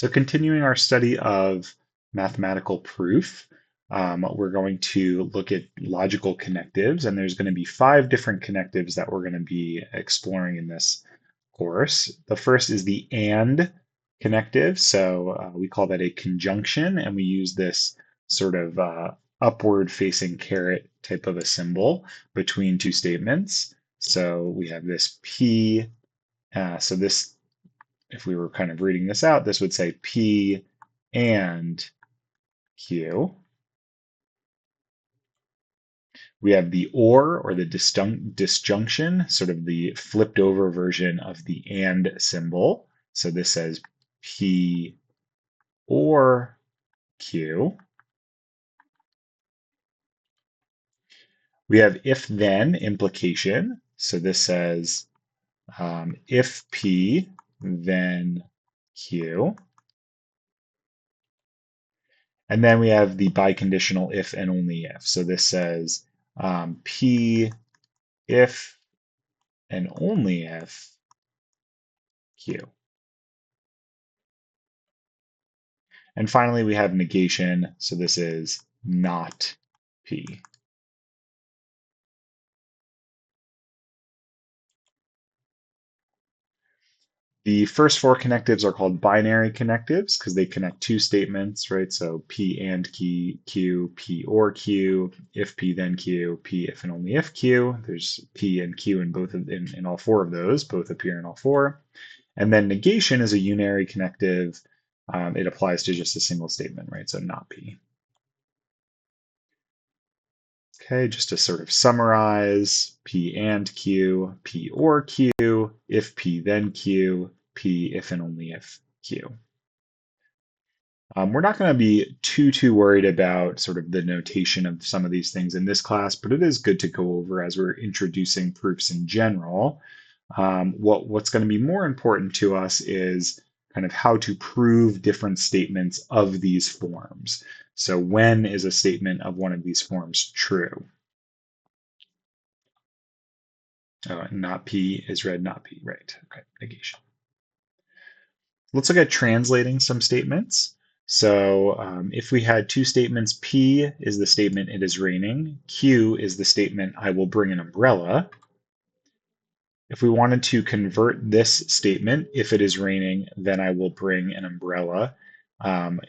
So continuing our study of mathematical proof, we're going to look at logical connectives, and there's going to be 5 different connectives that we're going to be exploring in this course. The first is the AND connective, so we call that a conjunction, and we use this sort of upward-facing caret type of a symbol between two statements. So we have this P, so this, if we were kind of reading this out, this would say P and Q. We have the or the disjunction, sort of the flipped over version of the and symbol. So this says P or Q. We have if then implication. So this says if P, then Q. And then we have the biconditional if and only if. So this says P if and only if Q. And finally, we have negation. So this is not P. The first 4 connectives are called binary connectives because they connect 2 statements, right? So P and Q, P or Q, if P then Q, P if and only if Q. There's P and Q in in all 4 of those, both appear in all 4. And then negation is a unary connective. It applies to just a single statement, right? So not P. Okay, just to sort of summarize, P and Q, P or Q, if P then Q, P if and only if Q. We're not going to be too worried about sort of the notation of some of these things in this class, but it is good to go over as we're introducing proofs in general. What's going to be more important to us is kind of how to prove different statements of these forms. So when is a statement of one of these forms true? Not P is read, not P, right? Okay, negation. Let's look at translating some statements. So if we had 2 statements, P is the statement it is raining, Q is the statement I will bring an umbrella. If we wanted to convert this statement, if it is raining, then I will bring an umbrella,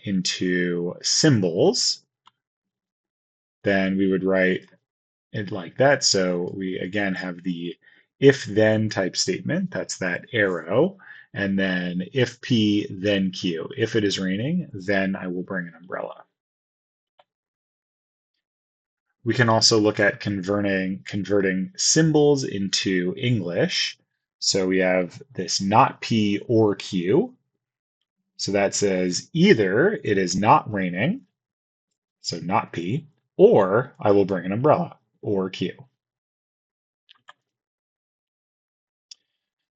into symbols, then we would write it like that. So we again have the if then type statement, that's that arrow, and then if P then Q. If it is raining, then I will bring an umbrella. We can also look at converting symbols into English. So we have this not P or Q. So that says either it is not raining, so not P, or I will bring an umbrella, or Q.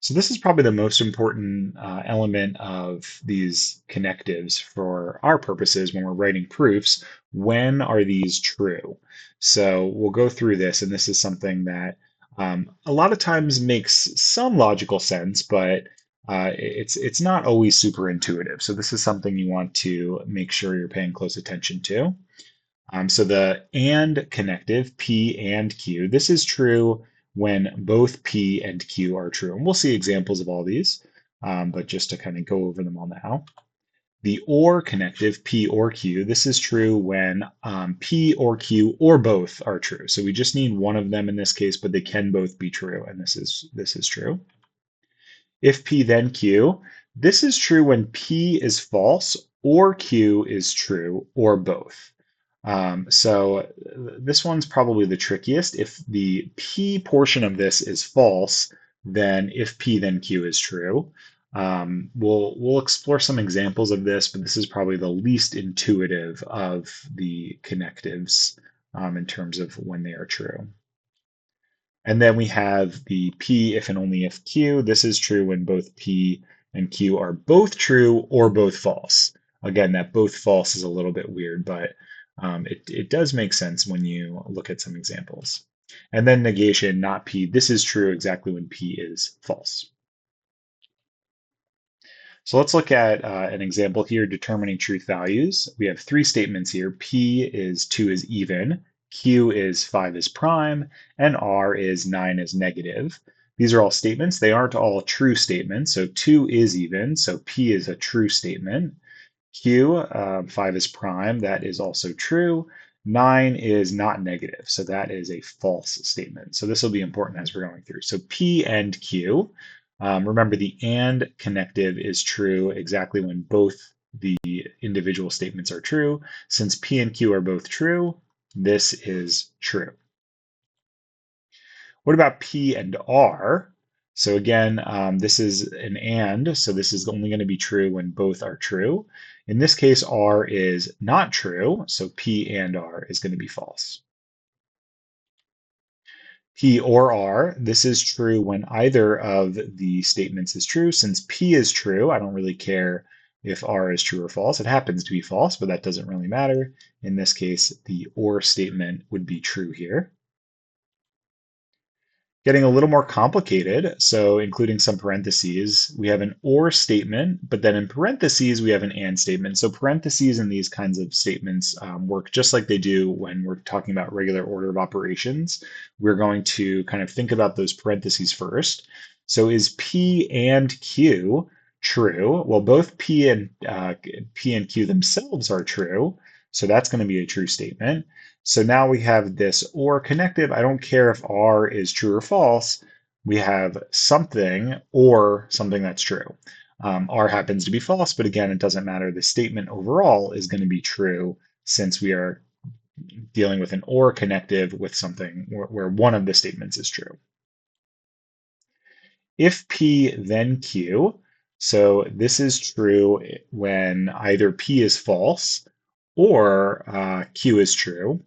So this is probably the most important element of these connectives for our purposes when we're writing proofs. When are these true? So we'll go through this, and this is something that a lot of times makes some logical sense, but it's not always super intuitive. So this is something you want to make sure you're paying close attention to. So the and connective, P and Q, this is true when both P and Q are true. And we'll see examples of all these, but just to kind of go over them all now. The or connective, P or Q, this is true when P or Q or both are true. So we just need one of them in this case, but they can both be true, and this is true. If P then Q, this is true when P is false or Q is true or both. So this one's probably the trickiest. If the P portion of this is false, then if P then Q is true. We'll explore some examples of this, but this is probably the least intuitive of the connectives in terms of when they are true. And then we have the P if and only if Q. This is true when both P and Q are both true or both false. Again, that both false is a little bit weird, but it does make sense when you look at some examples. And then negation, not P. This is true exactly when P is false. So let's look at an example here determining truth values. We have three statements here. P is 2 is even, Q is 5 is prime, and R is 9 is negative. These are all statements. They aren't all true statements. So 2 is even, so P is a true statement. Q, 5 is prime, that is also true. 9 is not negative, so that is a false statement. So this will be important as we're going through. So P and Q, remember the and connective is true exactly when both the individual statements are true. Since P and Q are both true, this is true. What about P and R? So again, this is an and, so this is only going to be true when both are true. In this case, R is not true, so P and R is going to be false. P or R, this is true when either of the statements is true. Since P is true, I don't really care if R is true or false. It happens to be false, but that doesn't really matter. In this case, the or statement would be true here. Getting a little more complicated, so including some parentheses, we have an or statement, but then in parentheses, we have an and statement. So parentheses in these kinds of statements work just like they do when we're talking about regular order of operations. We're going to kind of think about those parentheses first. So is P and Q true? Well, both P and Q themselves are true. So that's going to be a true statement. So now we have this or connective. I don't care if R is true or false. We have something or something that's true. R happens to be false, but again, it doesn't matter. The statement overall is going to be true since we are dealing with an or connective with something where one of the statements is true. If P, then Q. So this is true when either P is false or Q is true.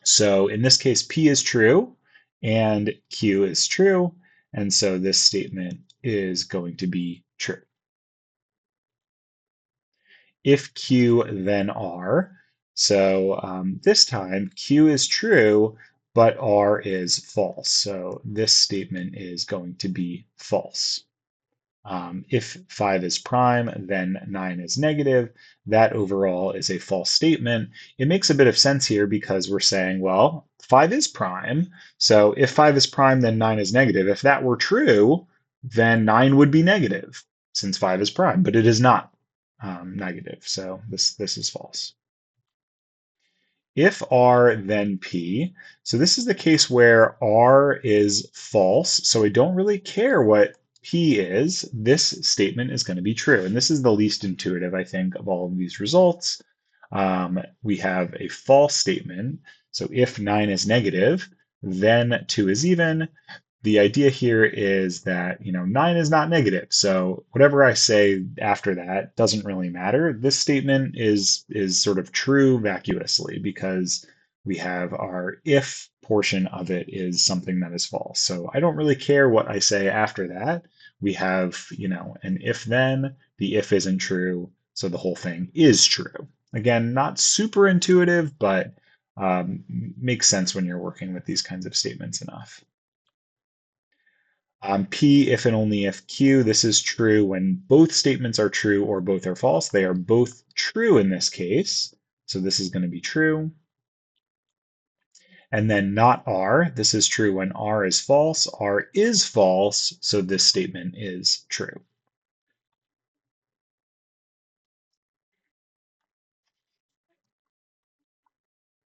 So in this case, P is true and Q is true. And so this statement is going to be true. If Q, then R. So this time Q is true, but R is false. So this statement is going to be false. If 5 is prime, then 9 is negative. That overall is a false statement. It makes a bit of sense here because we're saying, well, 5 is prime. So if 5 is prime, then 9 is negative. If that were true, then 9 would be negative since 5 is prime, but it is not negative. So this is false. If R, then P. So this is the case where R is false. So I don't really care what P is. This statement is going to be true. And this is the least intuitive, I think, of all of these results. We have a false statement. So if 9 is negative, then 2 is even. The idea here is that 9 is not negative, so whatever I say after that doesn't really matter. This statement is sort of true vacuously because we have our if portion of it is something that is false. So I don't really care what I say after that. We have an if then, the if isn't true, so the whole thing is true. Again, not super intuitive, but makes sense when you're working with these kinds of statements enough. P if and only if Q. This is true when both statements are true or both are false. They are both true in this case. So this is going to be true. And then not R. This is true when R is false. R is false. So this statement is true.